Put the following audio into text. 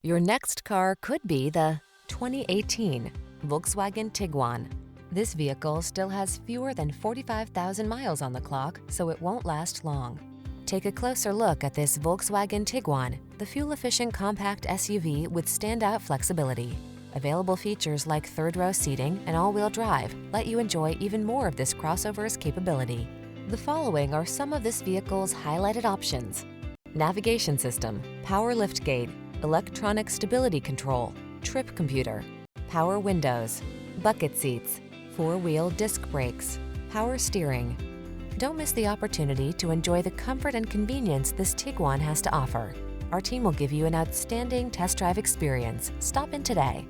Your next car could be the 2018 Volkswagen Tiguan. This vehicle still has fewer than 45,000 miles on the clock, so it won't last long. Take a closer look at this Volkswagen Tiguan, the fuel-efficient compact SUV with standout flexibility. Available features like third-row seating and all-wheel drive let you enjoy even more of this crossover's capability. The following are some of this vehicle's highlighted options: navigation system, power liftgate, electronic stability control, trip computer, power windows, bucket seats, four-wheel disc brakes, power steering. Don't miss the opportunity to enjoy the comfort and convenience this Tiguan has to offer. Our team will give you an outstanding test drive experience. Stop in today.